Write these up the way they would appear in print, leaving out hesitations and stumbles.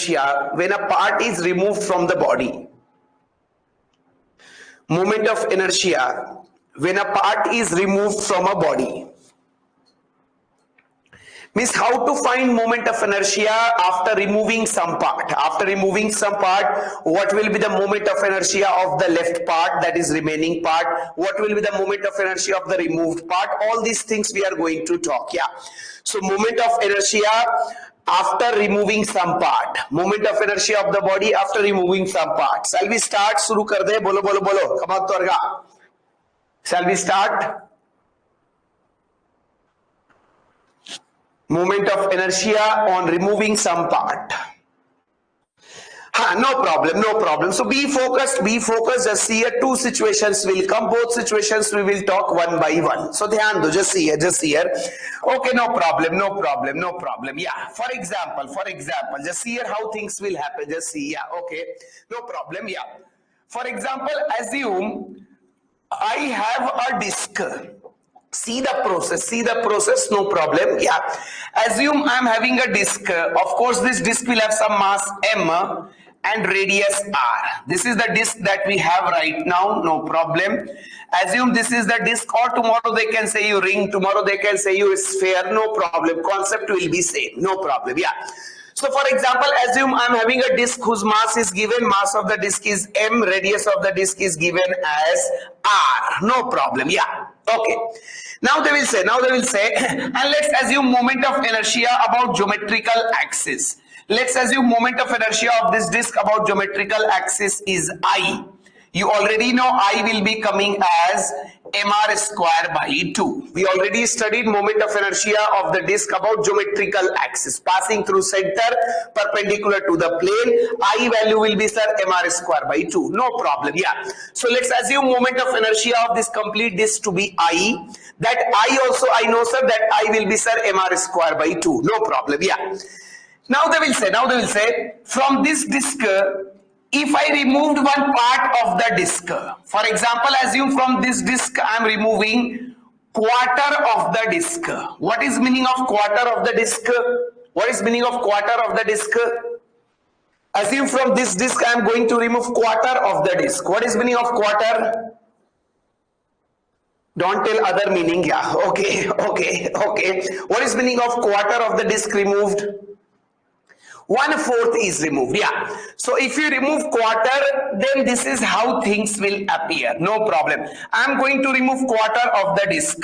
inertia when a part is removed from the body. Moment of inertia when a part is removed from a body. Means how to find moment of inertia after removing some part. After removing some part, what will be the moment of inertia of the left part, that is remaining part? What will be the moment of inertia of the removed part? All these things we are going to talk. Yeah. So moment of inertia after removing some part. Moment of inertia of the body after removing some part. Shall we start? Shuru kar de. Bolo bolo bolo. Come on, Torga. Shall we start? Moment of inertia on removing some part. No problem, no problem. So be focused, just see here two situations will come, both situations we will talk one by one. So dhyan do, just see here. Okay, no problem. Yeah, for example, just see here how things will happen, just see, yeah, okay, no problem, yeah. For example, assume I have a disc. See the process, no problem. Yeah. Assume I'm having a disc. Of course, this disc will have some mass M and radius R. This is the disc that we have right now, no problem. Assume this is the disc, or tomorrow they can say you ring, tomorrow they can say you sphere, no problem. Concept will be same, no problem. Yeah. So for example, assume I'm having a disc whose mass is given, mass of the disc is M, radius of the disc is given as R, no problem. Yeah. Okay. Now they will say, and let's assume moment of inertia about geometrical axis. Let's assume moment of inertia of this disc about geometrical axis is I. You already know I will be coming as mr square by 2. We already studied moment of inertia of the disc about geometrical axis passing through center perpendicular to the plane. I value will be, sir, mr square by 2. No problem. Yeah. So let's assume moment of inertia of this complete disc to be I. That I know, sir, that I will be, sir, mr square by 2. No problem. Yeah. Now they will say from this disc, if I removed one part of the disc, for example, assume from this disc I am removing quarter of the disc. What is meaning of quarter of the disc? What is meaning of quarter of the disc? Assume from this disc I am going to remove quarter of the disc. What is meaning of quarter? Don't tell other meaning. Yeah. Okay. What is meaning of quarter of the disc removed? 1/4 is removed. Yeah. So if you remove quarter, then this is how things will appear. No problem. I am going to remove quarter of the disc.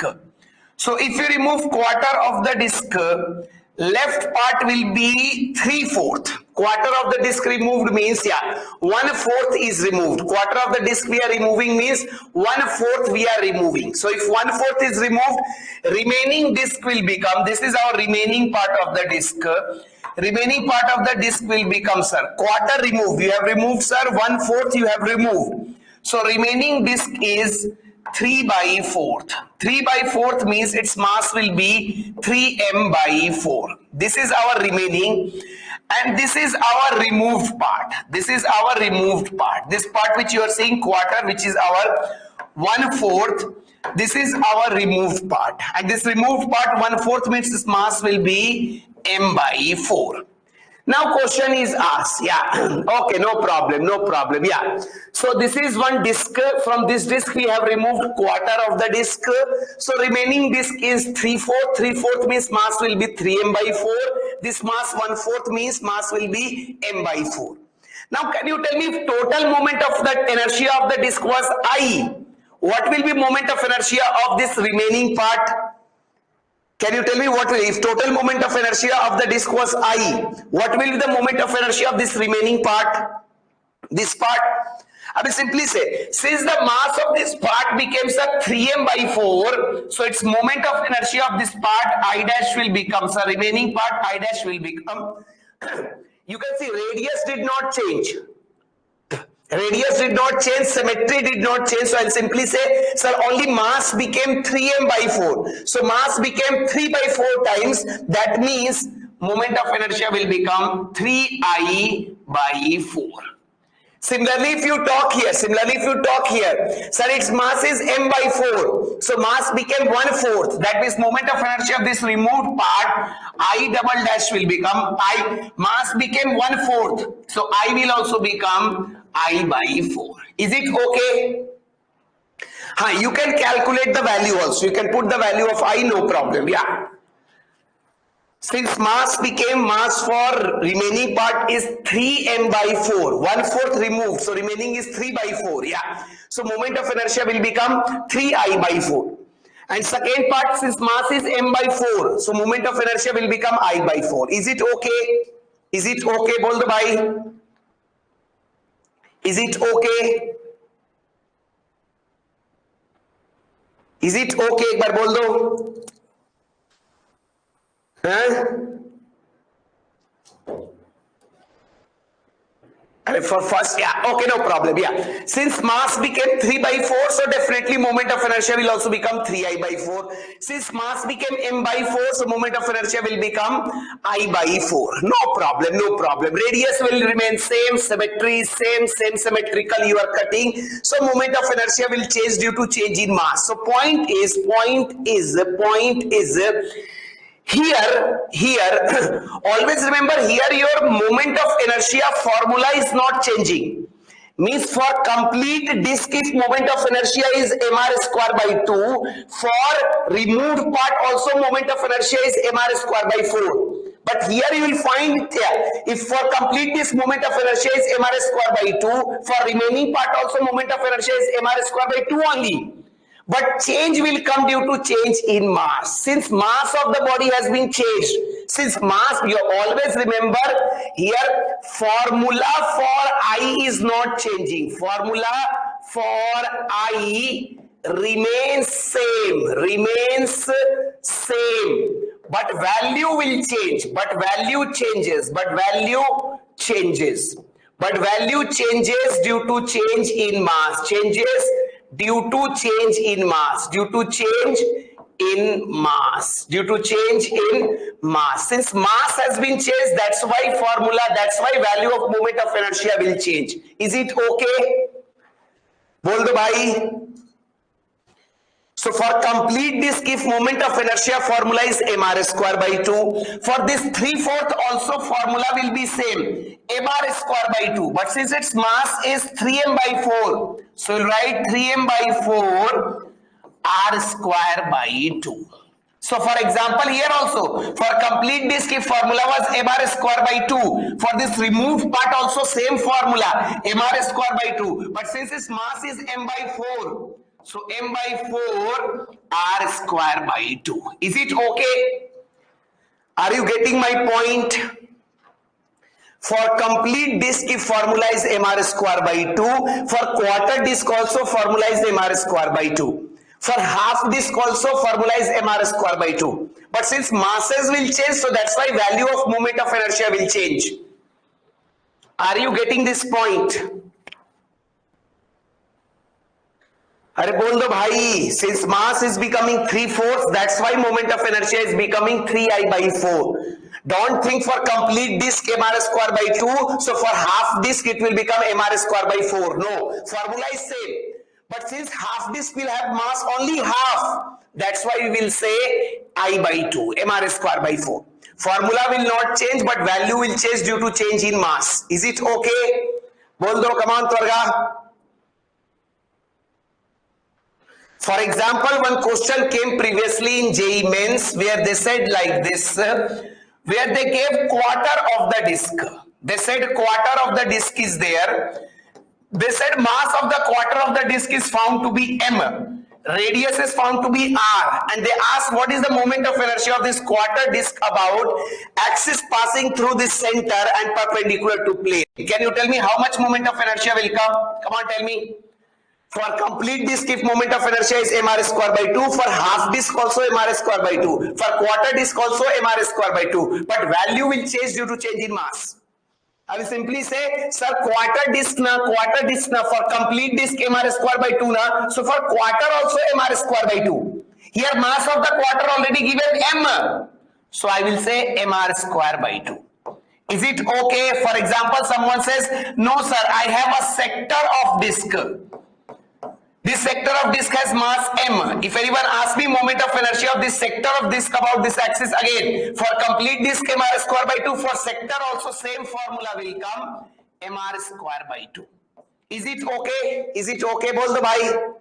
So if you remove quarter of the disc, left part will be 3/4. Quarter of the disc removed means, yeah, 1/4 is removed. Quarter of the disc we are removing means 1/4 we are removing. So if 1/4 is removed, remaining disc will become, this is our remaining part of the disc. Remaining part of the disc will become, sir, quarter removed. You have removed, sir, 1/4 you have removed. So remaining disc is 3/4. 3/4 means its mass will be 3m/4. This is our remaining, and this is our removed part. This is our removed part. This part which you are seeing quarter, which is our 1/4. This is our removed part, and this removed part 1/4 means this mass will be m/4. Now question is asked. Yeah. Okay, no problem. Yeah. So this is one disc. From this disc we have removed quarter of the disc. So remaining disc is 3/4. 3/4 means mass will be 3m/4. This mass 1/4 means mass will be m/4. Now can you tell me if total moment of the inertia of the disc was I, what will be moment of inertia of this remaining part? Can you tell me what will, if total moment of inertia of the disc was I, what will be the moment of inertia of this remaining part? This part? I will simply say, since the mass of this part becomes a 3m/4, so its moment of inertia of this part I dash will become, so remaining part I dash will become, you can see radius did not change. Radius did not change, symmetry did not change. So I'll simply say, sir, only mass became 3m/4. So mass became 3/4 times. That means moment of inertia will become 3I/4. Similarly, if you talk here, sir, its mass is m by 4. So mass became 1/4. That means moment of inertia of this removed part, I double dash will become I. Mass became 1/4. So I will also become I by 4. Is it okay? You can calculate the value also. You can put the value of I, no problem. Yeah. Since mass became mass for remaining part is 3m by 4, 1/4 removed, so remaining is 3 by 4. Yeah, so moment of inertia will become 3I by 4. And second part, since mass is m by 4, so moment of inertia will become I by 4. Is it okay? Is it okay? Bol do bhai. Is it okay? Is it okay? एक बार बोल दो. For first, yeah, okay, no problem. Yeah, since mass became 3 by 4, so definitely moment of inertia will also become 3I by 4. Since mass became m by 4, so moment of inertia will become I by 4. No problem, no problem. Radius will remain same, symmetry same symmetrical you are cutting. So moment of inertia will change due to change in mass. So point is here always remember, here your moment of inertia formula is not changing. Means for complete disk, if moment of inertia is mr square by 2, for removed part also moment of inertia is mr square by 4. But here you will find, if for complete disk moment of inertia is mr square by 2, for remaining part also moment of inertia is mr square by 2 only. But change will come due to change in mass. Since mass of the body has been changed, since mass, you always remember here, formula for I is not changing. Formula for I remains same. But value will change. But value changes due to change in mass. Due to change in mass. Since mass has been changed, that's why value of moment of inertia will change. Is it okay? Bol do bhai. So for complete disk, if moment of inertia formula is mr square by 2, for this 3/4 also formula will be same, mr square by 2. But since its mass is 3m by 4, so we'll write 3m by 4 r square by 2. So for example, here also, for complete disk, if formula was mr square by 2, for this removed part also same formula, mr square by 2. But since its mass is m by 4, so m by 4 r square by 2. Is it okay? Are you getting my point? For complete disk, if formula is mr square by 2, for quarter disk also formula is mr square by 2. For half disk also formula is mr square by 2. But since masses will change, so that's why value of moment of inertia will change. Are you getting this point? अरे बोल दो भाई. Since mass is becoming 3/4, that's why moment of inertia is becoming 3I by 4. Don't think for complete disk mr square by 2, so for half disk it will become mr square by 4. No, formula is same. But since half disk will have mass only half, that's why we will say I by 2, mr square by 4. Formula will not change, but value will change due to change in mass. Is it okay? बोल दो, come on Twarga. For example, one question came previously in JEE Mains where they said like this, where they gave quarter of the disk. They said quarter of the disk is there. They said mass of the quarter of the disk is found to be m. Radius is found to be r. And they asked what is the moment of inertia of this quarter disk about axis passing through this center and perpendicular to plane. Can you tell me how much moment of inertia will come? Come on, tell me. For complete disk, if moment of inertia is mr square by 2, for half disk also mr square by 2, for quarter disk also mr square by 2, but value will change due to change in mass. I will simply say, sir, quarter disk na, for complete disk mr square by 2 na, so for quarter also mr square by 2. Here mass of the quarter already given m, so I will say mr square by 2. Is it okay? For example, someone says, no sir, I have a sector of disk. This sector of disk has mass m. If anyone asks me moment of inertia of this sector of disk about this axis, again for complete disk mr square by 2, for sector also same formula will come, mr square by 2. Is it okay? Is it okay? Bol do bhai.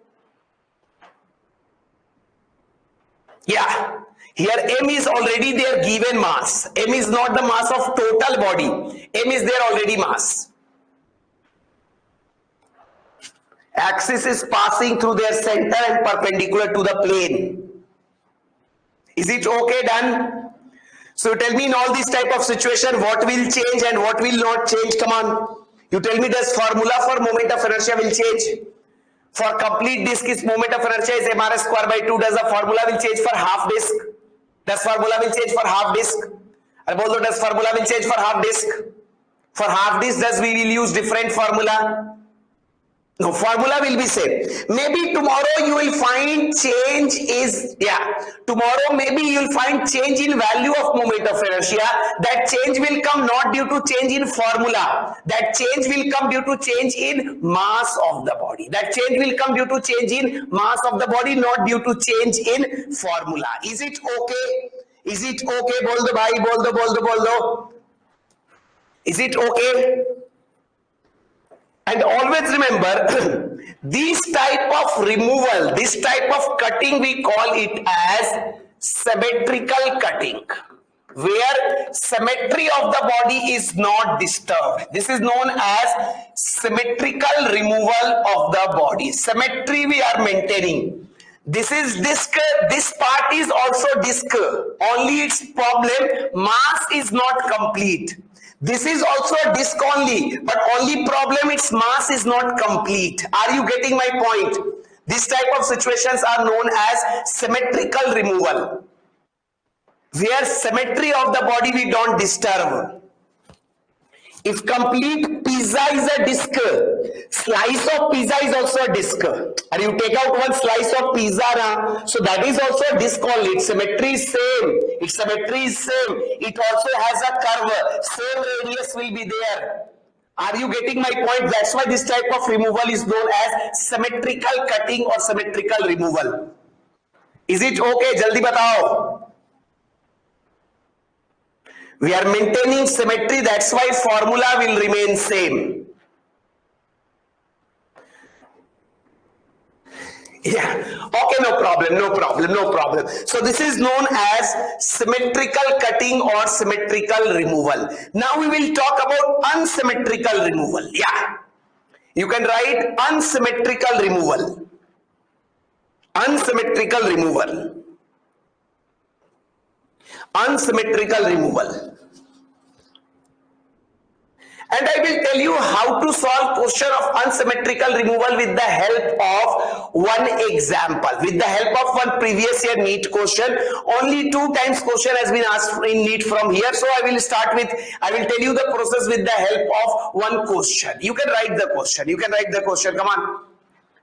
Yeah. Here m is already there given mass. M is not the mass of total body. M is there already mass. Axis is passing through their center and perpendicular to the plane. Is it okay? Done? So tell me in all these type of situation what will change and what will not change. Come on. You tell me, does formula for moment of inertia will change? For complete disk is moment of inertia is mr square by 2. Does the formula will change for half disk? Does formula will change for half disk? Does formula will change for half disk? For half disk, does we will use different formula? No, formula will be same. Maybe tomorrow you will find change is, tomorrow maybe you will find change in value of moment of inertia. That change will come not due to change in formula. That change will come due to change in mass of the body. That change will come due to change in mass of the body, not due to change in formula. Is it okay? Is it okay? Bol do bhai, bol do. Is it okay? And always remember, this type of removal, this type of cutting, we call it as symmetrical cutting, where symmetry of the body is not disturbed. This is known as symmetrical removal of the body. Symmetry we are maintaining. This is disk, this part is also disk, only its problem, mass is not complete. This is also a disk only, but only problem its mass is not complete. Are you getting my point? This type of situations are known as symmetrical removal, where symmetry of the body we don't disturb. If complete pizza is a disk, slice of pizza is also a disk. And you take out one slice of pizza, so that is also a disk only. Its symmetry is same. Its symmetry is same. It also has a curve. Same radius will be there. Are you getting my point? That's why this type of removal is known as symmetrical cutting or symmetrical removal. Is it okay? Jaldi batao. We are maintaining symmetry, that's why formula will remain same. Yeah, okay, no problem. So this is known as symmetrical cutting or symmetrical removal. Now we will talk about unsymmetrical removal. Yeah, you can write unsymmetrical removal. Unsymmetrical removal. Unsymmetrical removal. And I will tell you how to solve question of unsymmetrical removal with the help of one example. With the help of one previous year NEET question. Only 2 times question has been asked in NEET from here. So I will tell you the process with the help of one question. You can write the question. Come on.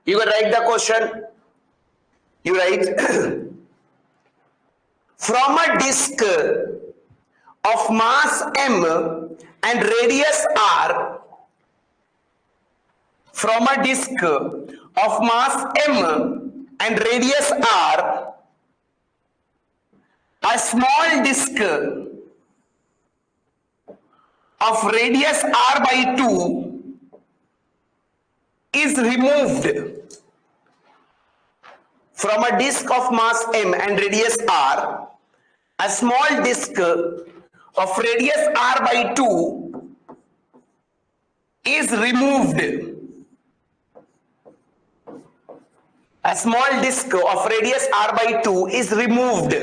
You can write the question. You write. From a disk of mass m and radius r, from a disk of mass m and radius r, a small disk of radius r by 2 is removed. From a disk of mass m and radius r, a small disk of radius r by 2 is removed. A small disk of radius r by 2 is removed.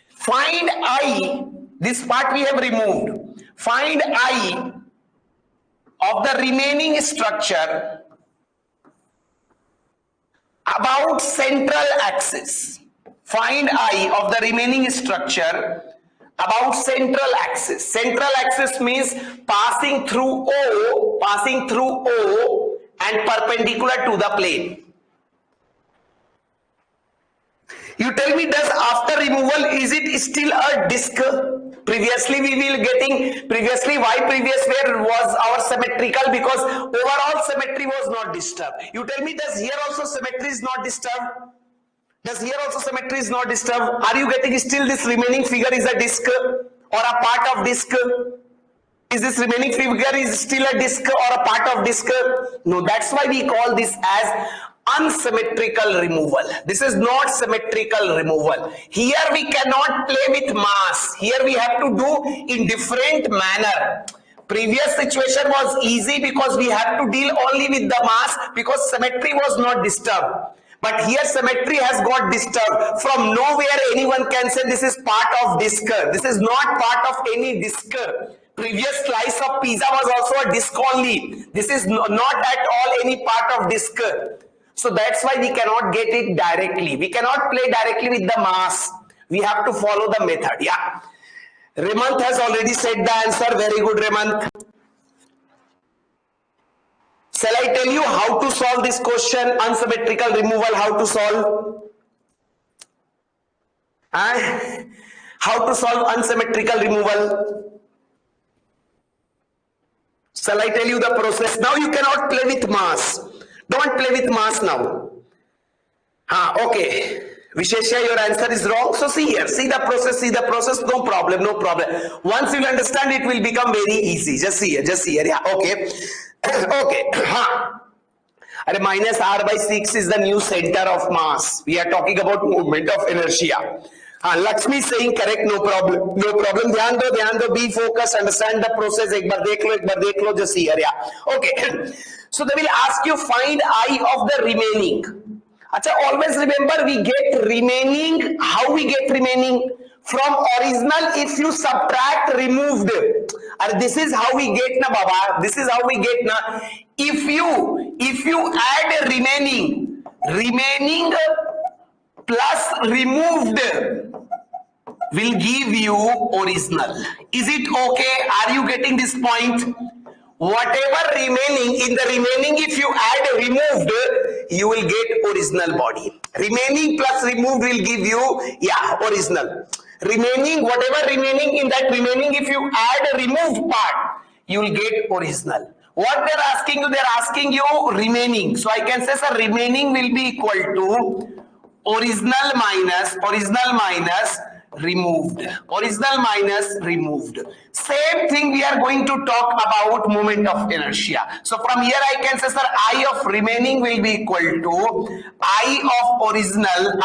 Find I, this part we have removed. Find I of the remaining structure about central axis. Find I of the remaining structure about central axis. Central axis means passing through O and perpendicular to the plane. You tell me, does after removal is it still a disk? Previously why previous where was our symmetrical? Because overall symmetry was not disturbed. You tell me, does here also symmetry is not disturbed? Does here also symmetry is not disturbed? Are you getting still this remaining figure is a disk or a part of disk? Is this remaining figure is still a disk or a part of disk? No, that's why we call this as unsymmetrical removal. This is not symmetrical removal. Here we cannot play with mass. Here we have to do in different manner. Previous situation was easy because we have to deal only with the mass because symmetry was not disturbed. But here symmetry has got disturbed. From nowhere anyone can say this is part of disk. This is not part of any disk. Previous slice of pizza was also a disk only. This is not at all any part of disk. So that's why we cannot get it directly. We cannot play directly with the mass. We have to follow the method. Yeah. Remant has already said the answer. Very good, Remant. Shall I tell you how to solve this question? Unsymmetrical removal, how to solve? How to solve unsymmetrical removal? Shall I tell you the process? Now you cannot play with mass. Don't play with mass now. Okay. Vishesha, your answer is wrong. So see here, see the process, no problem. Once you understand, it will become very easy. Just see here, yeah, okay. Okay. Minus r by 6 is the new center of mass. We are talking about movement of inertia. Lakshmi is saying correct, no problem. ध्यान दो, be focused, understand the process. एक बार देख लो, just see here, yeah. Okay. So they will ask you find I of the remaining. Acha, always remember we get remaining. How we get remaining? From original, if you subtract removed. And this is how we get na baba. This is how we get na. If you add remaining plus removed will give you original. Is it okay? Are you getting this point? Whatever remaining, in the remaining, if you add removed, you will get original body. Remaining plus removed will give you, yeah, original. Remaining, whatever remaining, in that remaining, if you add a removed part, you will get original. What they're asking you remaining. So I can say, sir, remaining will be equal to original minus removed. Original minus removed. Same thing we are going to talk about moment of inertia. So from here I can say, sir, I of remaining will be equal to I of original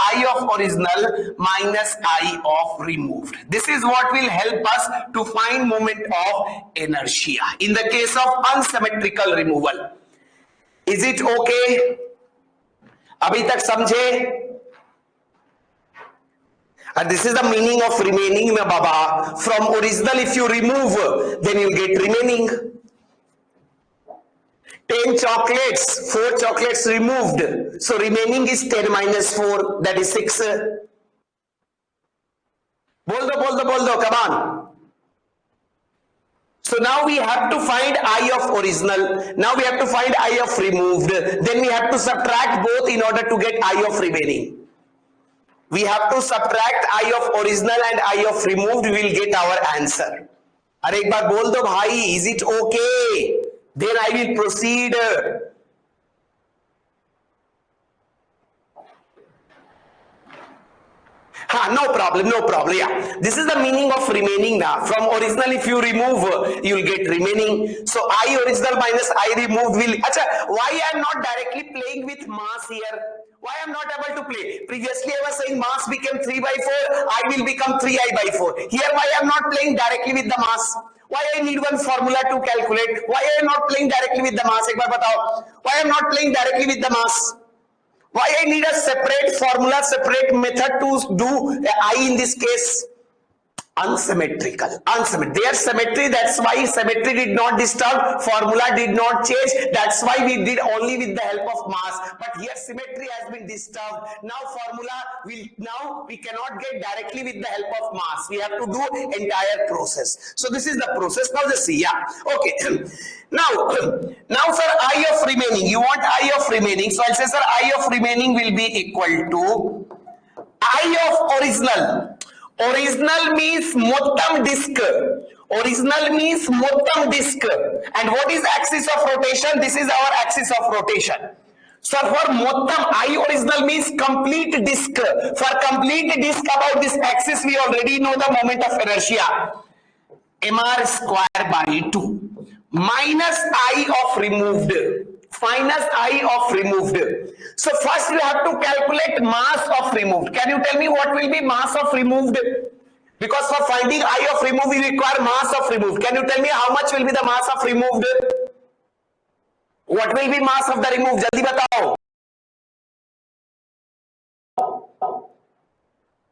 minus I of removed. This is what will help us to find moment of inertia in the case of unsymmetrical removal. Is it okay? अभी तक समझे? And this is the meaning of remaining, na baba. From original, if you remove, then you get remaining. 10 chocolates, 4 chocolates removed. So remaining is 10 minus 4, that is 6. Bol do, come on. So now we have to find I of original. Now we have to find I of removed. Then we have to subtract both in order to get I of remaining. We have to subtract I of original and I of removed. We will get our answer. अरे एक बार बोल दो भाई, is it okay? Then I will proceed. No problem. Yeah, this is the meaning of remaining now. From original, if you remove, you will get remaining. So I original minus I removed will. Acha, why I am not directly playing with mass here? Why I am not able to play? Previously I was saying mass became 3 by 4. I will become 3I by 4. Here why I am not playing directly with the mass? Why I need one formula to calculate? Why I am not playing directly with the mass? एक बार बताओ. Why I am not playing directly with the mass? Why I need a separate formula, separate method to do I in this case? Unsymmetrical. Their symmetry, that's why symmetry did not disturb, formula did not change, that's why we did only with the help of mass. But here symmetry has been disturbed. Now we cannot get directly with the help of mass. We have to do entire process. So this is the process. Now just see, yeah. Okay. Now sir, I of remaining. You want I of remaining. So I'll say, sir, I of remaining will be equal to I of original. Original means mottam disk. Original means mottam disk. And what is axis of rotation? This is our axis of rotation. So for mottam, I original means complete disk. For complete disk about this axis, we already know the moment of inertia. Mr square by 2 minus I of removed. Minus I of removed. So first you have to calculate mass of removed. Can you tell me what will be mass of removed? Because for finding I of removed we require mass of removed. Can you tell me how much will be the mass of removed? What will be mass of the removed? Jaldi batao.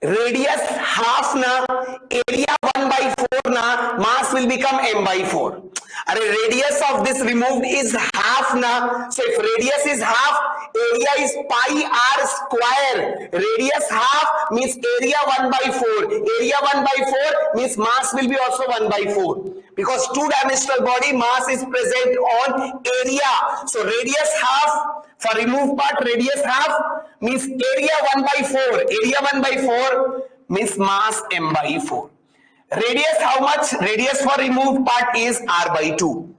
Radius half na, area 1 by 4 na, mass will become m by 4. And radius of this removed is half na, so if radius is half, area is pi r square. Radius half means area 1 by 4. Area 1 by 4 means mass will be also 1 by 4. Because two-dimensional body, mass is present on area. So radius half, for removed part, radius half means area 1 by 4. Area 1 by 4 means mass m by 4. Radius how much? Radius for removed part is r by 2.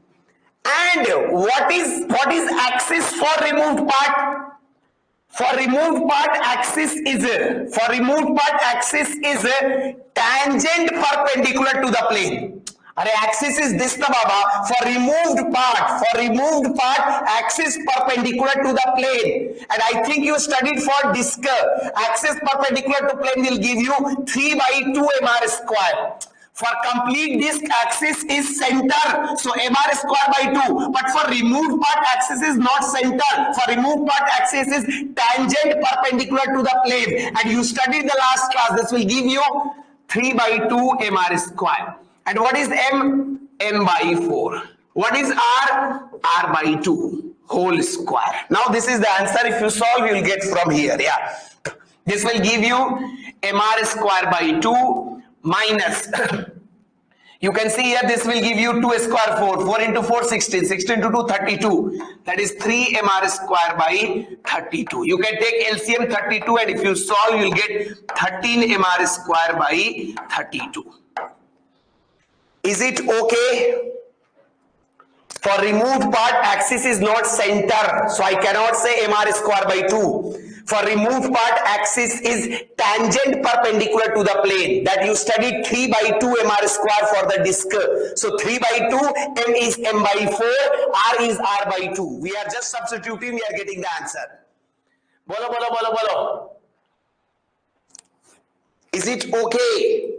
And what is axis for removed part? For removed part axis is tangent perpendicular to the plane. Are axis is this the baba. For removed part axis perpendicular to the plane. And I think you studied for disk. Axis perpendicular to plane will give you 3 by 2 mr square. For complete disk axis is center, so mr square by 2. But for removed part axis is not center. For removed part axis is tangent perpendicular to the plane. And you studied the last class. This will give you 3 by 2 mr square. And what is m? M by 4. What is r? R by 2 whole square. Now this is the answer. If you solve, you will get from here. Yeah. This will give you mr square by 2 minus. You can see here this will give you 2 square 4. 4 into 4 16. 16 to 2 32. That is 3 mr square by 32. You can take LCM 32 and if you solve, you will get 13 mr square by 32. Is it okay? For removed part, axis is not center. So I cannot say mr square by 2. For removed part, axis is tangent perpendicular to the plane. That you studied 3 by 2 mr square for the disk. So 3 by 2, m is m by 4, r is r by 2. We are just substituting, we are getting the answer. Bolo, bolo, bolo, bolo. Is it okay?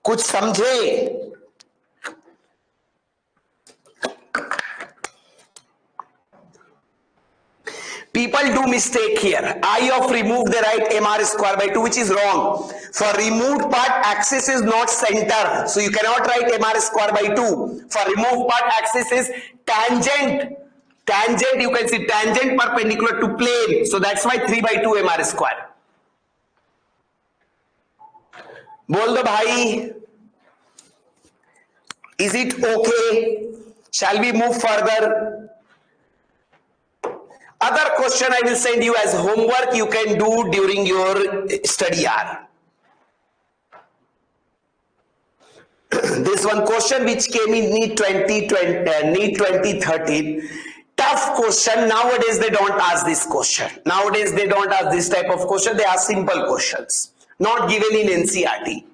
कुछ समझे? People do mistake here. I of removed they write mr square by 2, which is wrong. For removed part axis is not center, so you cannot write mr square by 2. For removed part axis is tangent. Tangent, you can see tangent perpendicular to plane. So that's why 3 by 2 mr square. बोल दो भाई. Is it okay? Shall we move further? Other question I will send you as homework you can do during your study hour. This one question which came in NEET 2013. Tough question. Nowadays they don't ask this question. Nowadays they don't ask this type of question. They ask simple questions. Not given in NCERT.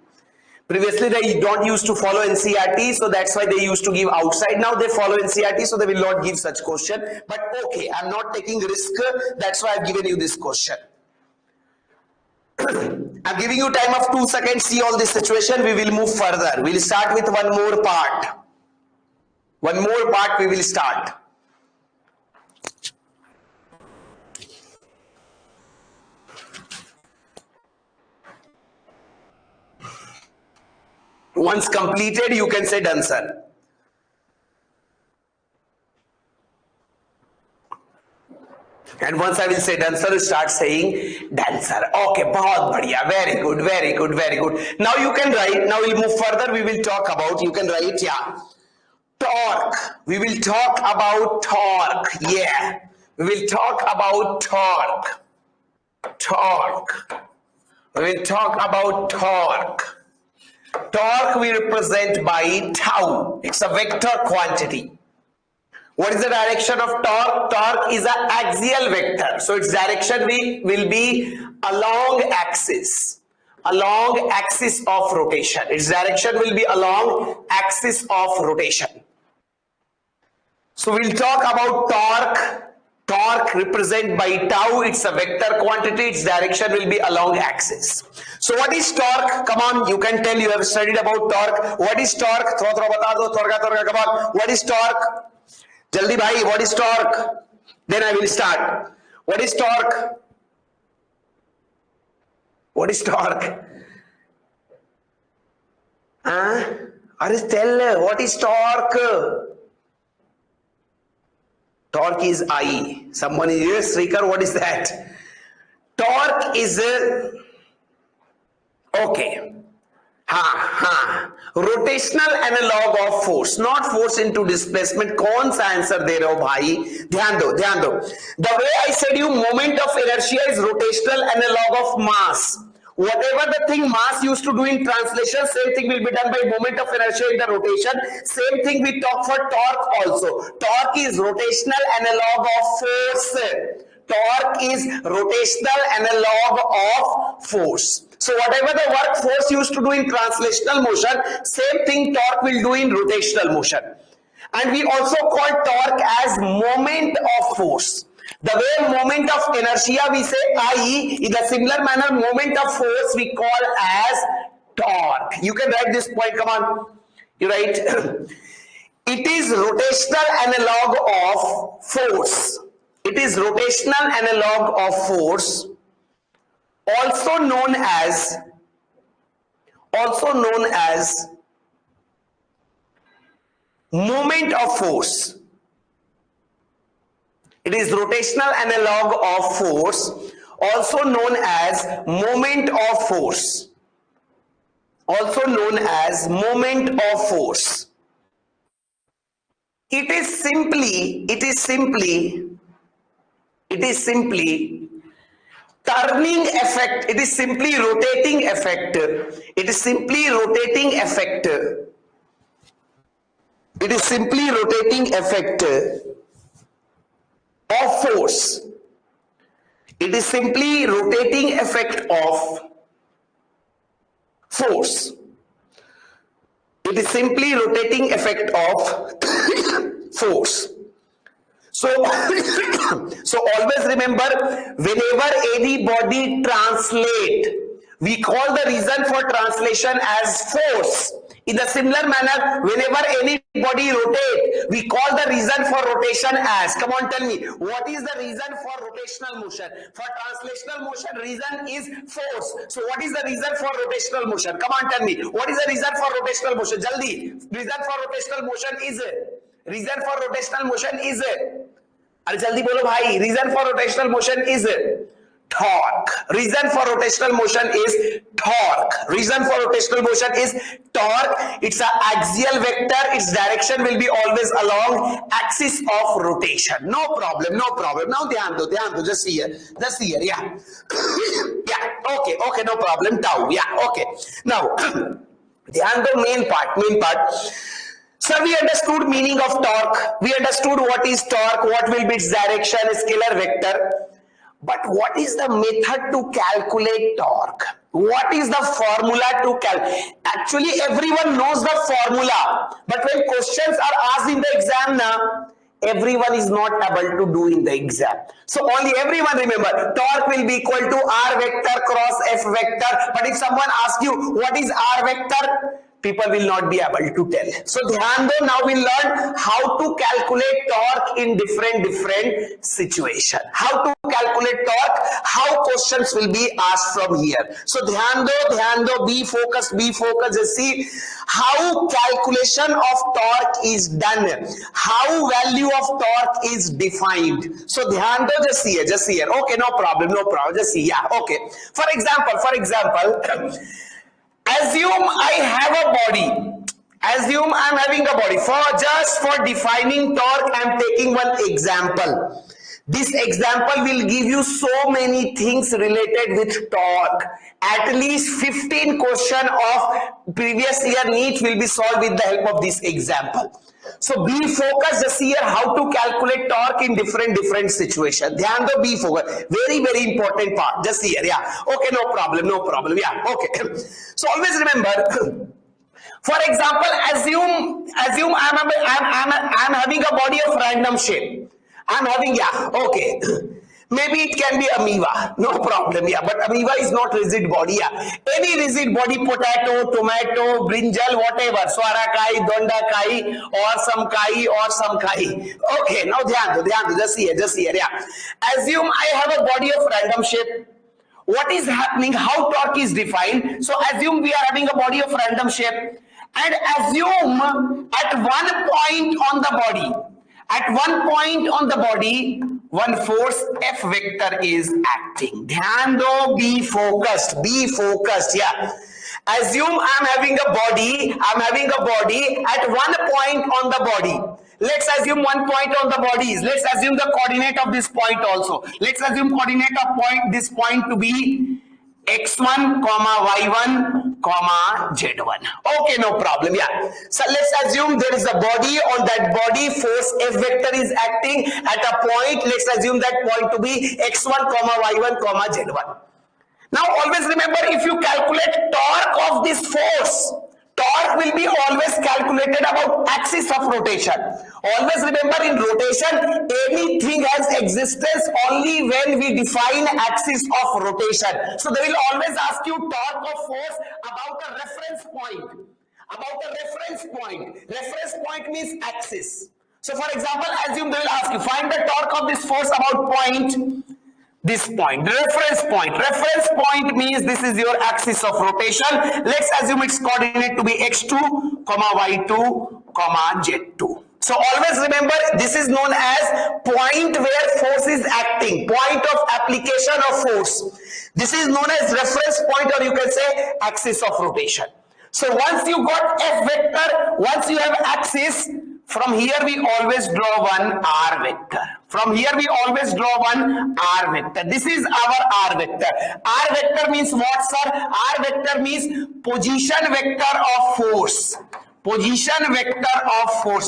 Previously they don't used to follow NCERT, so that's why they used to give outside. Now they follow NCERT, so they will not give such question. But okay, I'm not taking risk. That's why I've given you this question. I'm giving you time of 2 seconds. See all this situation. We will move further. We'll start with one more part. One more part we will start. Once completed, you can say done, sir. And once I will say done, sir, start saying done, sir. Okay, bahut badhiya. Very good, very good, very good. Now you can write. Now we'll move further. We will talk about, you can write, yeah. Torque. We will talk about torque. Yeah. We will talk about torque. Torque. We will talk about torque. Torque we represent by tau. It's a vector quantity. What is the direction of torque? Torque is an axial vector. So its direction will be along axis. Along axis of rotation. Its direction will be along axis of rotation. So we'll talk about torque. Torque represented by tau. It's a vector quantity. Its direction will be along axis. So what is torque? Come on, you can tell you have studied about torque. What is torque? Throw bata do, torka, come on. What is torque? Jaldi bhai, what is torque? Then I will start. What is torque? What is torque? Aris, tell, what is torque? Torque is I. Someone is here, Srikar, what is that? Torque is okay. Rotational analog of force, not force into displacement. कौन सा answer दे रहे हो भाई? ध्यान दो, ध्यान दो. The way I said you, moment of inertia is rotational analog of mass. Whatever the thing mass used to do in translation, same thing will be done by moment of inertia in the rotation. Same thing we talk for torque also. Torque is rotational analog of force. Torque is rotational analog of force. So whatever the work force used to do in translational motion, same thing torque will do in rotational motion. And we also call torque as moment of force. The way moment of inertia we say I, in a similar manner moment of force we call as torque. You can write this point, come on. You write. It is rotational analog of force. It is rotational analog of force, also known as moment of force. It is rotational analog of force, also known as moment of force. Also known as moment of force. It is simply turning effect. It is simply rotating effect. It is simply rotating effect. It is simply rotating effect of force. It is simply rotating effect of force. It is simply rotating effect of force. So, so always remember, whenever anybody translate, we call the reason for translation as force. In a similar manner, whenever anybody rotate, we call the reason for rotation as. Come on, tell me, what is the reason for rotational motion? For translational motion, reason is force. So what is the reason for rotational motion? Come on, tell me, what is the reason for rotational motion? Jaldi, reason for rotational motion is. Reason for rotational motion is. अरे जल्दी बोलो भाई. Reason for rotational motion is torque. Reason for rotational motion is torque. Reason for rotational motion is torque. It's an axial vector. Its direction will be always along axis of rotation. No problem, no problem. Now ध्यान दो. Just here. Yeah. Yeah. Okay. No problem. Tau. Yeah. Okay. Now ध्यान दो. Main part. So we understood meaning of torque. We understood what is torque, what will be its direction, scalar vector. But what is the method to calculate torque? What is the formula to calculate? Actually, everyone knows the formula. But when questions are asked in the exam now, everyone is not able to do in the exam. So only everyone remember, torque will be equal to R vector cross F vector. But if someone asks you, what is R vector? People will not be able to tell. So dhyan do, now we learn how to calculate torque in different situation. How to calculate torque, how questions will be asked from here. So dhyan do, be focused, just see how calculation of torque is done, how value of torque is defined. So dhyan do, just here. Okay, no problem, just see. Yeah, okay. For example, assume I have a body. Assume I am having a body. For defining torque, I am taking one example. This example will give you so many things related with torque. At least 15 question of previous year NEET will be solved with the help of this example. So be focused just here how to calculate torque in different situations. Dhyan do, be focused. Very important part. Just here, yeah. Okay, no problem, yeah. Okay. So always remember. For example, assume I'm having a body of random shape. I'm having, yeah, okay. Maybe it can be amoeba, no problem, yeah. But amoeba is not rigid body, yeah. Any rigid body, potato, tomato, brinjal, whatever, swara kai, donda kai, or some kai. Okay, now dhyan do, just here, yeah. Assume I have a body of random shape. What is happening? How torque is defined? So assume we are having a body of random shape, and assume at one point on the body, one force F vector is acting. Dhyan do, be focused, yeah. Assume I'm having a body at one point on the body. Let's assume one point on the body is, let's assume the coordinate of this point also. Let's assume coordinate of this point to be x1, y1, z1. Okay, no problem, yeah. So let's assume there is a body. On that body, force F vector is acting at a point. Let's assume that point to be x1, y1, z1. Now always remember, if you calculate torque of this force, torque will be always calculated about axis of rotation. Always remember, in rotation, anything has existence only when we define axis of rotation. So they will always ask you torque of force about a reference point. Reference point means axis. So for example, assume they will ask you, find the torque of this force about point. This point, reference point means this is your axis of rotation. Let's assume its coordinate to be x2, y2, z2. So always remember, this is known as point where force is acting, point of application of force. This is known as reference point, or you can say axis of rotation. So once you got F vector, once you have axis, from here we always draw one R vector. This is our R vector. R vector means what, sir? R vector means position vector of force.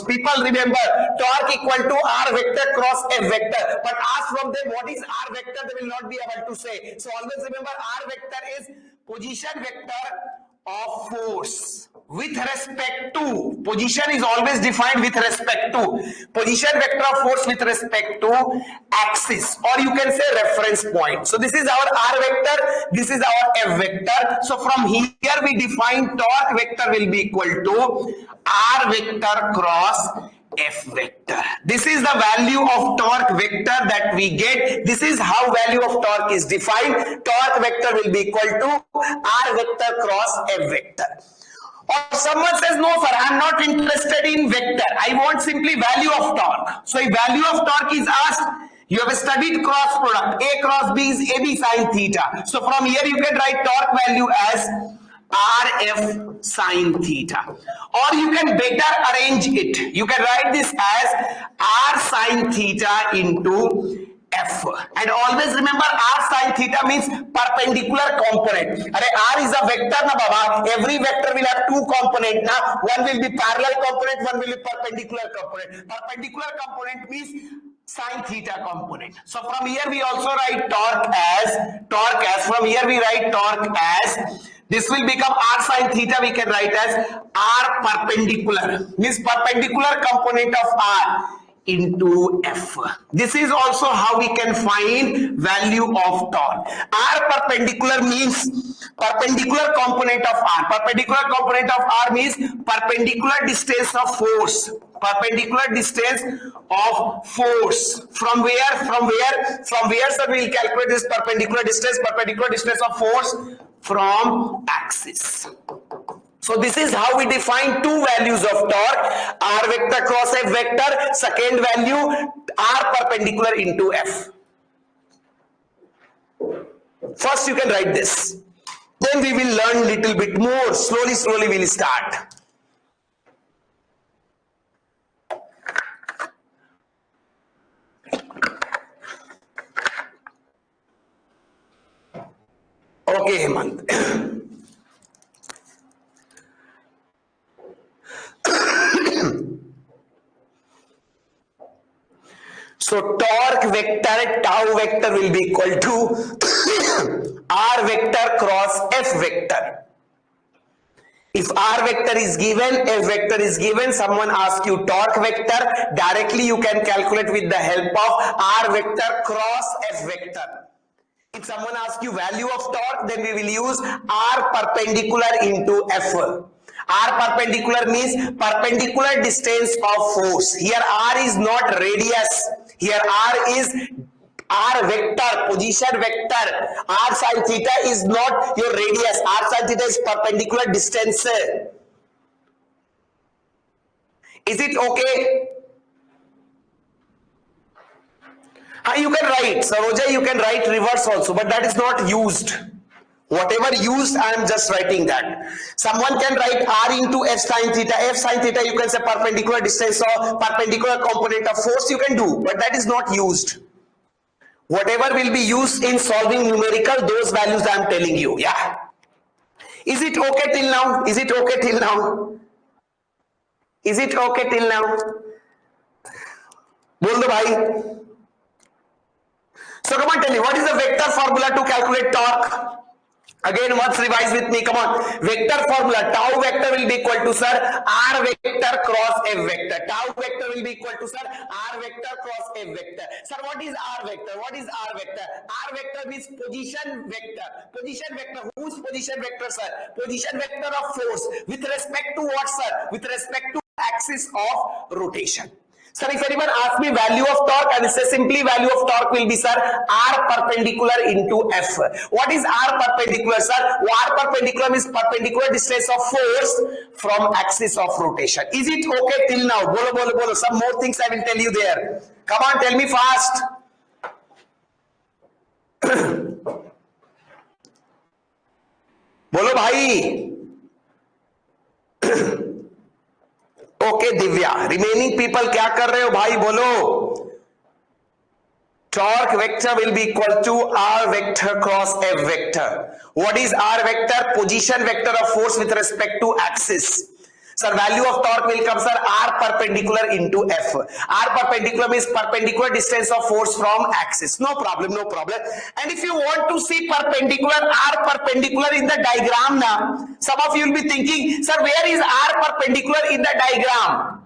People remember, torque equal to R vector cross F vector. But ask from them what is R vector, they will not be able to say. So always remember, R vector is position vector of force with respect to, position is always defined with respect to, position vector of force with respect to axis, or you can say reference point. So this is our R vector, this is our F vector. So from here we define torque vector will be equal to R vector cross F vector. This is the value of torque vector that we get. This is how value of torque is defined. Torque vector will be equal to R vector cross F vector. Or someone says, no sir, I am not interested in vector. I want simply value of torque. So if value of torque is asked, you have studied cross product. A cross B is AB sine theta. So from here you can write torque value as RF sine theta. Or you can better arrange it. You can write this as R sine theta into F. And always remember, R sine theta means perpendicular component. R is a vector na baba. Every vector will have two components na. One will be parallel component, one will be perpendicular component. Perpendicular component means sine theta component. So from here we also write torque as from here we write torque as, this will become R sine theta, we can write as R perpendicular, means perpendicular component of R into F. This is also how we can find value of torque. R perpendicular means perpendicular component of R. Perpendicular component of R means perpendicular distance of force. Perpendicular distance of force. From where, sir, we will calculate this perpendicular distance of force from axis. So this is how we define two values of torque, R vector cross F vector, second value R perpendicular into F. First you can write this. Then we will learn little bit more. Slowly we will start. Okay, Hemant. So torque vector tau vector will be equal to r vector cross f vector. If r vector is given, f vector is given, someone asks you torque vector, directly you can calculate with the help of r vector cross f vector. If someone asks you value of torque, then we will use r perpendicular into f. R perpendicular means perpendicular distance of force. Here r is not radius. Here r is r vector, position vector. R sin theta is not your radius. R sin theta is perpendicular distance. Is it okay? You can write, Saroja, you can write reverse also, but that is not used. Whatever used, I am just writing that. Someone can write r into f sin theta. F sin theta, you can say perpendicular distance or perpendicular component of force, you can do, but that is not used. Whatever will be used in solving numerical, those values I am telling you. Yeah. Is it okay till now? Is it okay till now? Is it okay till now? Bol do bhai. So come on, tell me, what is the vector formula to calculate torque? Again, once revise with me, come on. Vector formula, tau vector will be equal to, sir, r vector cross f vector. Tau vector will be equal to, sir, r vector cross f vector. Sir, what is r vector? What is r vector? R vector means position vector. Position vector, whose position vector, sir? Position vector of force. With respect to what, sir? With respect to axis of rotation. Sir, if anyone asks me value of torque, I will say simply value of torque will be, sir, r perpendicular into f. What is r perpendicular, sir? R perpendicular means perpendicular distance of force from axis of rotation. Is it okay till now? Bolo, bolo, bolo. Some more things I will tell you there. Come on, tell me fast. Bolo, bhai. Okay Divya, remaining people क्या कर रहे हो भाई बोलो. Torque vector will be equal to r vector cross f vector. What is r vector? Position vector of force with respect to axis. Sir, value of torque will come, sir, r perpendicular into f. R perpendicular means perpendicular distance of force from axis. No problem, no problem. And if you want to see perpendicular, r perpendicular in the diagram now, some of you will be thinking, sir, where is r perpendicular in the diagram?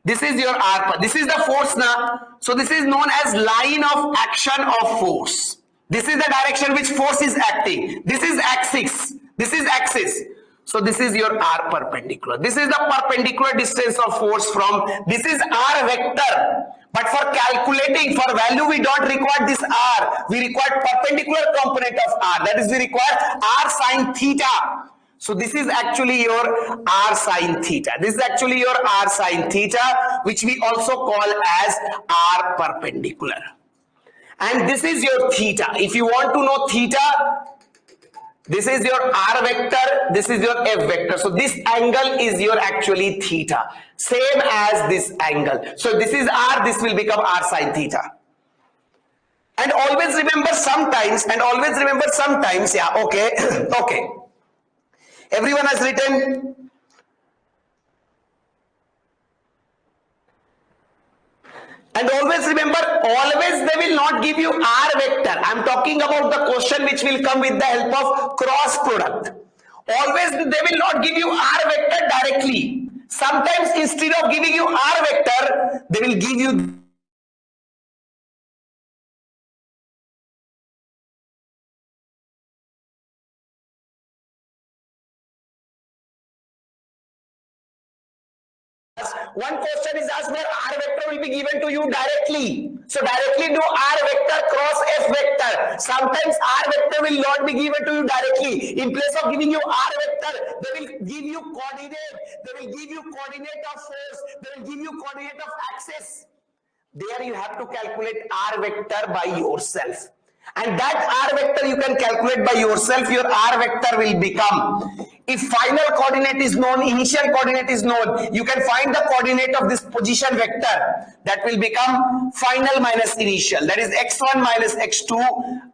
This is your r, this is the force now. So this is known as line of action of force. This is the direction which force is acting. This is axis. This is axis. So this is your r perpendicular. This is the perpendicular distance of force from, this is r vector. But for calculating, for value, we don't require this r. We require perpendicular component of r. That is, we require r sin theta. So this is actually your r sin theta. This is actually your r sin theta, which we also call as r perpendicular. And this is your theta. If you want to know theta, this is your r vector, this is your f vector. So this angle is your actually theta, same as this angle. So this is r, this will become r sin theta. And always remember sometimes, yeah, okay, okay. Everyone has written? And always remember, always they will not give you r vector. I am talking about the question which will come with the help of cross product. Always they will not give you r vector directly. Sometimes instead of giving you r vector, they will give you one question is asked where r vector will be given to you directly. So directly do r vector cross f vector. Sometimes r vector will not be given to you directly. In place of giving you r vector, they will give you coordinate. They will give you coordinate of force. They will give you coordinate of axis. There you have to calculate r vector by yourself. And that r vector you can calculate by yourself. Your r vector will become, if final coordinate is known, initial coordinate is known, you can find the coordinate of this position vector. That will become final minus initial. That is x1 minus x2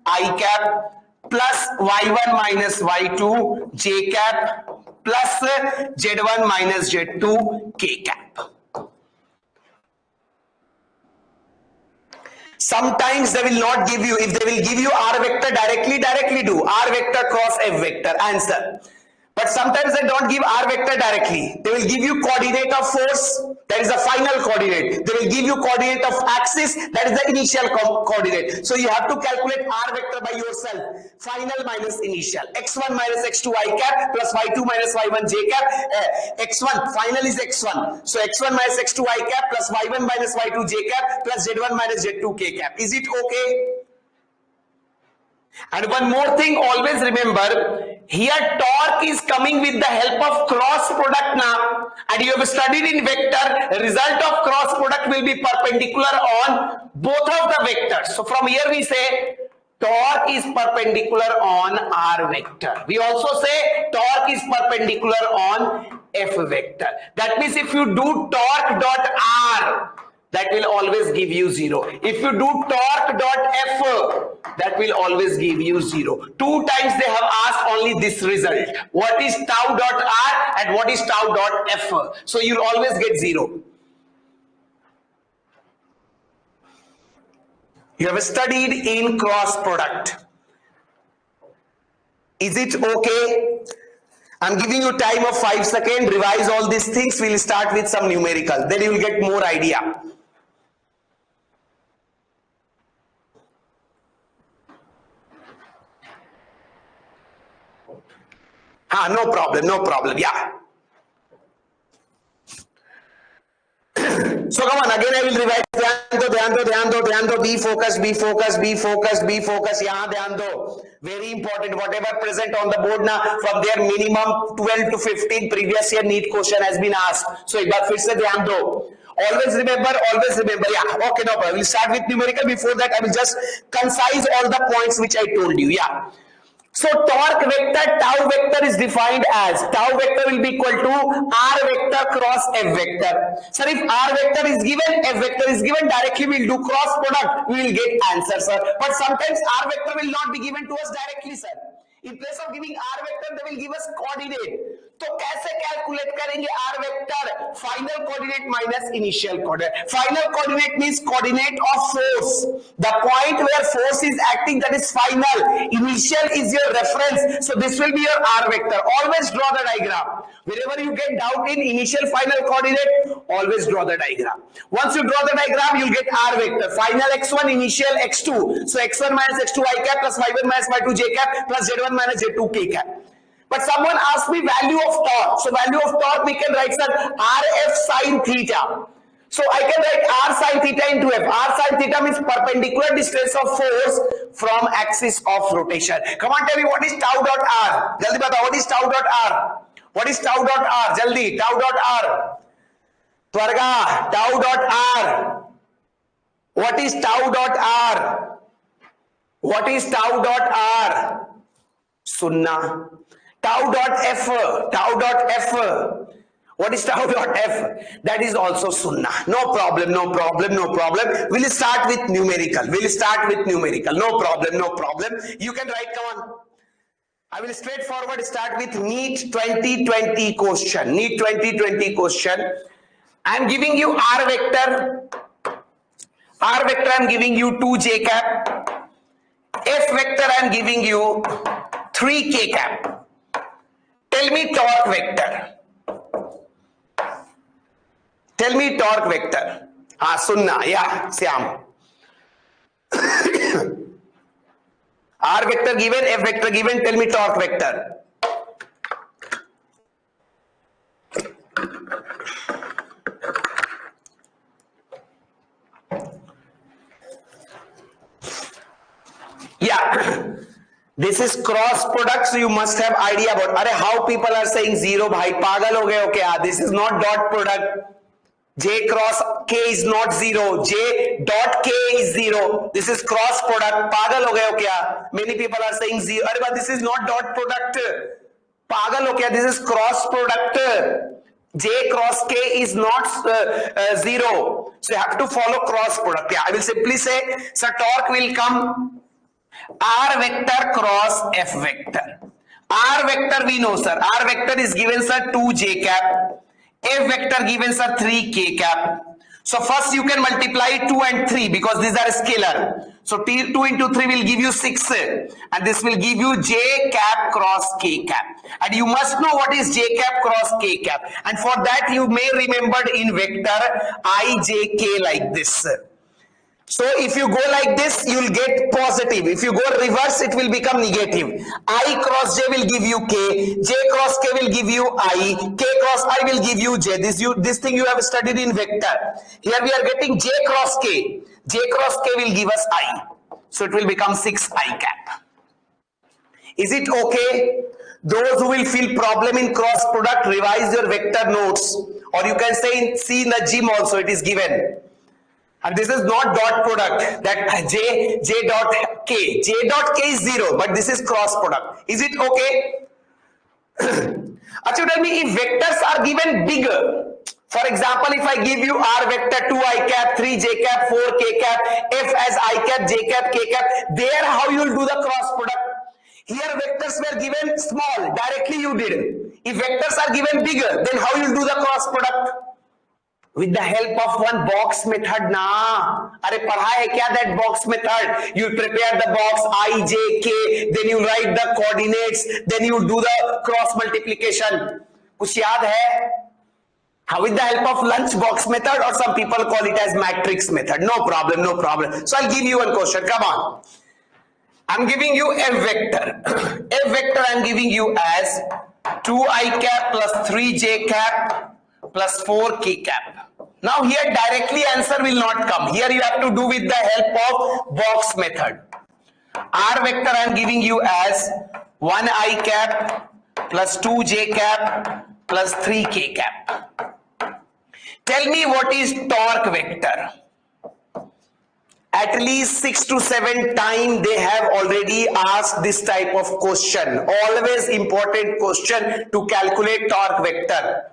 I cap plus y1 minus y2 j cap plus z1 minus z2 k cap. Sometimes they will not give you. If they will give you r vector directly do r vector cross f vector, answer. But sometimes they don't give r vector directly. They will give you coordinate of force, that is the final coordinate. They will give you coordinate of axis, that is the initial coordinate. So you have to calculate r vector by yourself. Final minus initial. x1 minus x2 I cap plus y2 minus y1 j cap. x1, final is x1. So x1 minus x2 I cap plus y1 minus y2 j cap plus z1 minus z2 k cap. Is it okay? And one more thing, always remember, here torque is coming with the help of cross product now, and you have studied in vector, result of cross product will be perpendicular on both of the vectors. So from here we say torque is perpendicular on r vector. We also say torque is perpendicular on f vector. That means if you do torque dot r, that will always give you 0. If you do torque dot f, that will always give you 0. 2 times they have asked only this result. What is tau dot r and what is tau dot f? So you'll always get 0. You have studied in cross product. Is it okay? I'm giving you time of 5 seconds. Revise all these things. We'll start with some numerical. Then you will get more idea. No problem, yeah. So come on, again I will revise. ध्यान दो, be focused, यहाँ ध्यान दो. Very important, whatever present on the board now, from there minimum 12 to 15 previous year NEET question has been asked. So एक बार फिर से ध्यान दो. Always remember, yeah, okay, no problem. We'll start with numerical. Before that, I will just concise all the points which I told you, yeah. So torque vector tau vector is defined as, tau vector will be equal to r vector cross f vector. Sir, if r vector is given, f vector is given, directly we will do cross product, we will get answer, sir. But sometimes r vector will not be given to us directly, sir. In place of giving r vector, they will give us coordinate. तो कैसे calculate करेंगे r vector? Final coordinate minus initial coordinate. Final coordinate means coordinate of force. The point where force is acting, that is final. Initial is your reference. So this will be your r vector. Always draw the diagram. Whenever you get doubt in initial final coordinate, always draw the diagram. Once you draw the diagram, you'll get r vector. Final x1, initial x2. So x1 minus x2 I cap plus y1 minus y2 j cap plus z1 minus z2 k cap. But someone asked me value of torque. So value of torque we can write, sir, Rf sin theta. So I can write R sin theta into F. R sin theta means perpendicular distance of force from axis of rotation. Come on, tell me what is tau dot R. Jaldi batao, what is tau dot R? What is tau dot R? Jaldi, tau dot R. Twarga, tau dot R. What is tau dot R? What is tau dot R? Sunna. Tau dot f, what is tau dot f? That is also sunnah. No problem. We'll start with numerical. No problem. You can write, come on. I will straightforward start with NEET 2020 question. I am giving you r vector. I am giving you 2 j cap. F vector I am giving you 3 k cap. Tell me torque vector. Sunna, yeah, Syam. R vector given, F vector given, tell me torque vector. Yeah. This is cross product, so you must have idea about how people are saying 0. Bhai, pagal ho gaye ho kya? This is not dot product. J cross K is not 0. J dot K is 0. This is cross product. Pagal ho gaye ho kya? Many people are saying 0. But this is not dot product. Pagal ho kya? This is cross product. J cross K is not 0. So you have to follow cross product. Yeah, I will simply say, sir, torque will come R vector cross F vector. R vector we know, sir. R vector is given, sir, 2j cap. F vector given, sir, 3k cap. So first you can multiply 2 and 3 because these are scalar. So 2 into 3 will give you 6 and this will give you j cap cross k cap. And you must know what is j cap cross k cap. And for that you may remember in vector I, j, k like this. So if you go like this, you will get positive. If you go reverse, it will become negative. I cross j will give you k, j cross k will give you I, k cross I will give you j. This thing you have studied in vector. Here we are getting j cross k. J cross k will give us I. So it will become 6i cap. Is it okay? Those who will feel problem in cross product, revise your vector notes. Or you can say see in the gym also it is given. And this is not dot product, that j dot k. J dot k is 0, but this is cross product. Is it okay? Actually, tell me if vectors are given bigger. For example, if I give you R vector 2i cap, 3j cap, 4k cap, F as I cap, j cap, k cap, there how you will do the cross product? Here vectors were given small, directly you did. If vectors are given bigger, then how you will do the cross product? With the help of one box method na. अरे पढ़ा है क्या that box method? You prepare the box I, j, k, then you write the coordinates, then you do the cross multiplication. कुछ याद है? With the help of lunch box method, or some people call it as matrix method. No problem, no problem. So I'll give you one question. Come on. I'm giving you F vector. F vector I'm giving you as 2i cap plus 3j cap plus 4k cap. Now here directly answer will not come. Here you have to do with the help of box method. R vector I am giving you as 1i cap plus 2j cap plus 3k cap. Tell me what is torque vector. At least 6 to 7 times they have already asked this type of question. Always important question to calculate torque vector.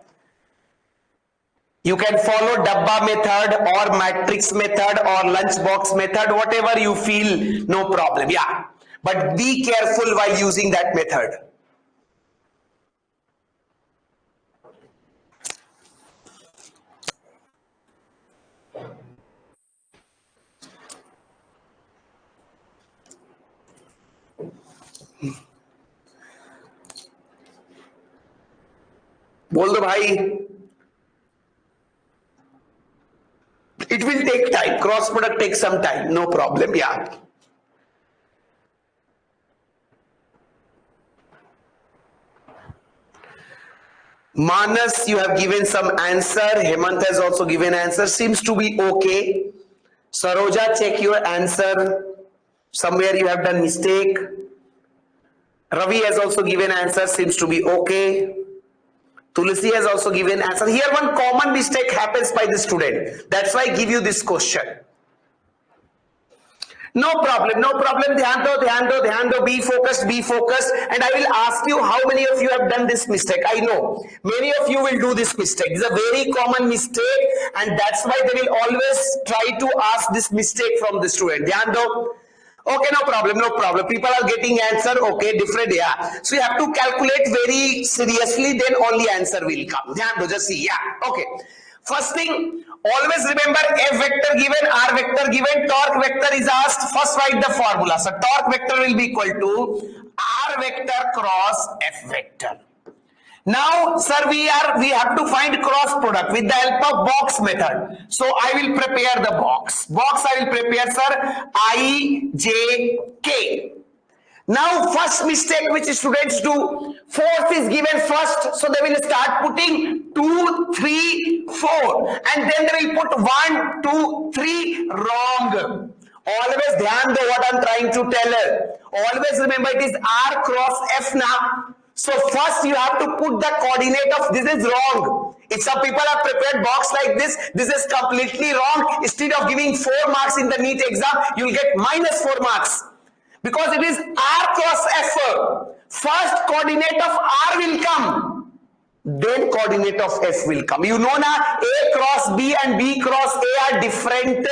You can follow dabba method or matrix method or lunchbox method, whatever you feel, no problem. Yeah, but be careful while using that method. बोल दो भाई. It will take time. Cross product takes some time. No problem. Yeah. Manas, you have given some answer. Hemant has also given answer. Seems to be okay. Saroja, check your answer. Somewhere you have done mistake. Ravi has also given answer. Seems to be okay. Tulsi has also given answer. Here one common mistake happens by the student. That's why I give you this question. No problem, no problem. Dhyan do. Be focused, be focused. And I will ask you how many of you have done this mistake. I know many of you will do this mistake. It's a very common mistake, and that's why they will always try to ask this mistake from the student. Dhyan do. Okay, no problem, no problem. People are getting answer. Okay, different. Yeah. So you have to calculate very seriously. Then only answer will come. Dhyan do. Just see. Yeah. Okay. First thing, always remember F vector given, R vector given, torque vector is asked. First write the formula. So torque vector will be equal to R vector cross F vector. Now, sir, we have to find cross product with the help of box method. So I will prepare the box. Box I will prepare, sir, I, J, K. Now, first mistake which students do, force is given first, so they will start putting 2, 3, 4, and then they will put 1, 2, 3 wrong. Always dhyan do what I am trying to tell. Always remember it is R cross F now. So first you have to put the coordinate of this is wrong. If some people have prepared box like this is completely wrong. Instead of giving 4 marks in the NEET exam, you will get minus 4 marks. Because it is R cross F. First coordinate of R will come. Then coordinate of F will come. You know na, A cross B and B cross A are different.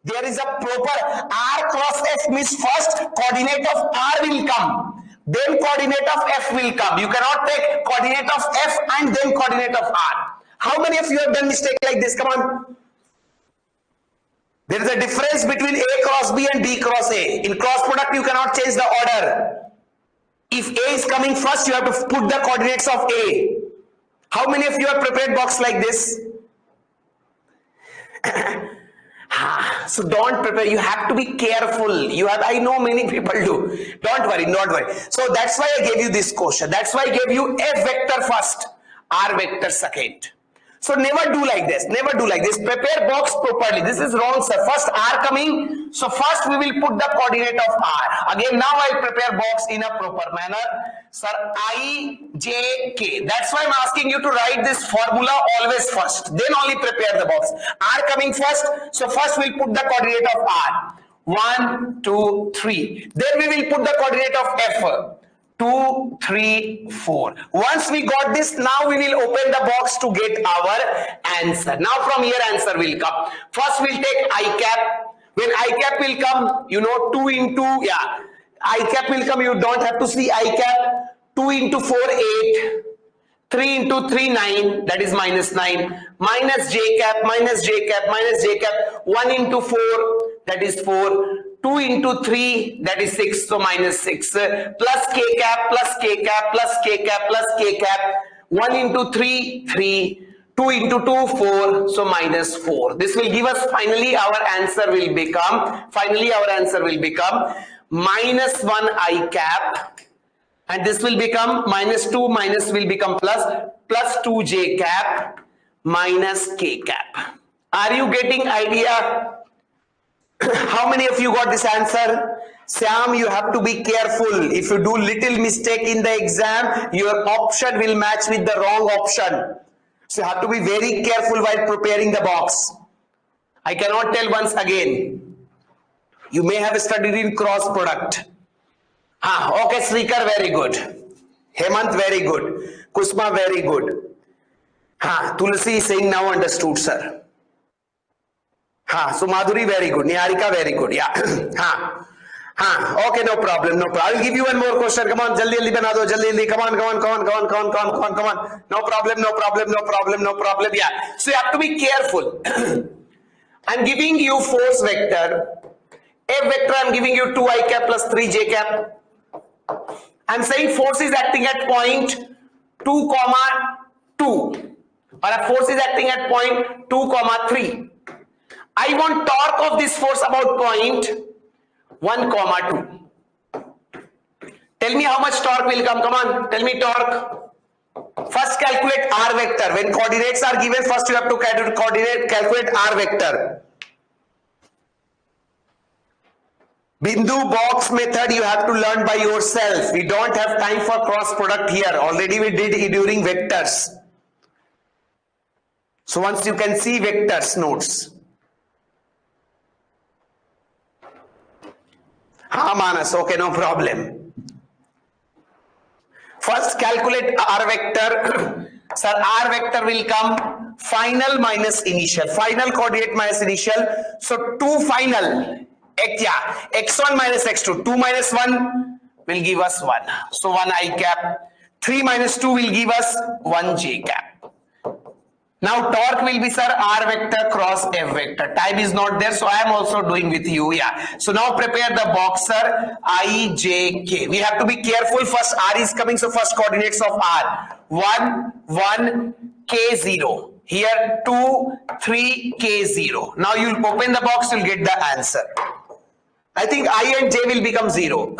There is a proper R cross F means first coordinate of R will come, then coordinate of F will come. You cannot take coordinate of F and then coordinate of R. How many of you have done mistake like this? Come on. There is a difference between A cross B and B cross A. In cross product, you cannot change the order. If A is coming first, you have to put the coordinates of A. How many of you have prepared box like this? So don't prepare. You have to be careful. I know many people do. Don't worry, don't worry. So that's why I gave you this question. That's why I gave you F vector first, R vector second. So never do like this. Never do like this. Prepare box properly. This is wrong, sir. First R coming. So first we will put the coordinate of R. Again, now I'll prepare box in a proper manner. Sir, I, J, K. That's why I'm asking you to write this formula always first. Then only prepare the box. R coming first. So first we'll put the coordinate of R. 1, 2, 3. Then we will put the coordinate of F. 2, 3, 4. Once we got this, now we will open the box to get our answer. Now from here answer will come. First we'll take I cap. When I cap will come, 2 into, I cap will come, you don't have to see I cap. 2 into 4, 8. 3 into 3, 9, that is minus 9. Minus J cap, minus J cap, minus J cap. 1 into 4, that is 4. 2 into 3, that is 6, so minus 6. Plus K cap, plus K cap, plus K cap, plus K cap. 1 into 3, 3. 2 into 2, 4, so minus 4. This will give us, finally our answer will become, minus 1 I cap. And this will become minus 2, minus will become plus 2 J cap, minus K cap. Are you getting idea? How many of you got this answer? Sam, you have to be careful. If you do little mistake in the exam, your option will match with the wrong option. So you have to be very careful while preparing the box. I cannot tell once again. You may have studied in cross product. Okay, Srikar, very good. Hemant, very good. Kusma, very good. Tulsi is saying now understood, sir. So Madhuri, very good. Niharika, very good. Yeah. Okay, no problem. I will give you one more question. Come on, jaldi bana do, jaldi. Come on. No problem. Yeah. So you have to be careful. I'm giving you force vector. F vector, I'm giving you 2 I cap plus 3 J cap. I'm saying force is acting at point 2, 2. Or a force is acting at point 2, 3. I want torque of this force about point 1, 2. Tell me how much torque will come. Come on, tell me torque. First calculate R vector. When coordinates are given, first you have to calculate R vector. Bindu box method you have to learn by yourself. We don't have time for cross product here. Already we did it during vectors. So once you can see vectors notes. Manas, okay, no problem. First calculate R vector. Sir, R vector will come final minus initial. Final coordinate minus initial. So 2 final. X1 minus x2. 2 minus 1 will give us 1. So 1 I cap. 3 minus 2 will give us 1 J cap. Now torque will be, sir, R vector cross F vector. Time is not there, so I am also doing with you. Yeah. So now prepare the box, sir. I, J, K. We have to be careful. First R is coming, so first coordinates of R. 1, 1, K, 0. Here 2, 3, K, 0. Now you open the box, you'll get the answer. I think I and J will become 0.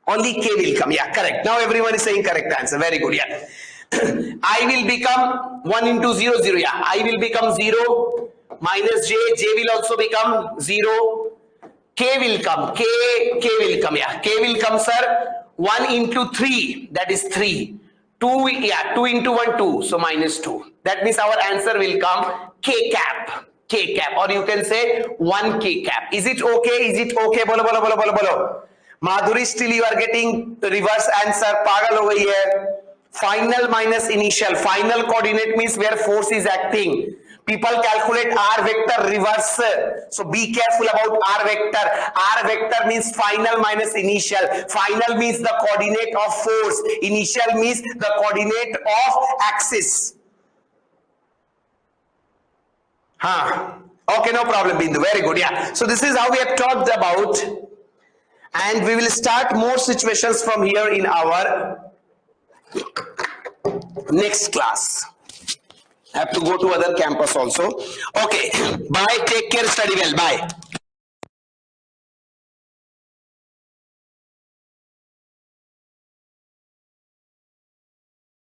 Only K will come. Yeah, correct. Now everyone is saying correct answer. Very good. Yeah. I will become 1 into 0, 0. Yeah, I will become 0 minus J. J will also become 0. K will come. K will come. Yeah, K will come, sir. 1 into 3, that is 3. 2, yeah, 2 into 1, 2. So minus 2. That means our answer will come K cap. K cap, or you can say 1 K cap. Is it okay? Is it okay? Bolo, bolo, bolo, bolo, bolo. Madhuri, still you are getting the reverse answer. Pagal ho gayi hai. Final minus initial. Final coordinate means where force is acting. People calculate r vector reverse. So be careful about r vector. R vector means final minus initial. Final means the coordinate of force. Initial means the coordinate of axis. Okay, no problem, Bindu. Very good. Yeah. So this is how we have talked about, and we will start more situations from here in our next class. I have to go to other campus also. Okay. Bye. Take care. Study well. Bye.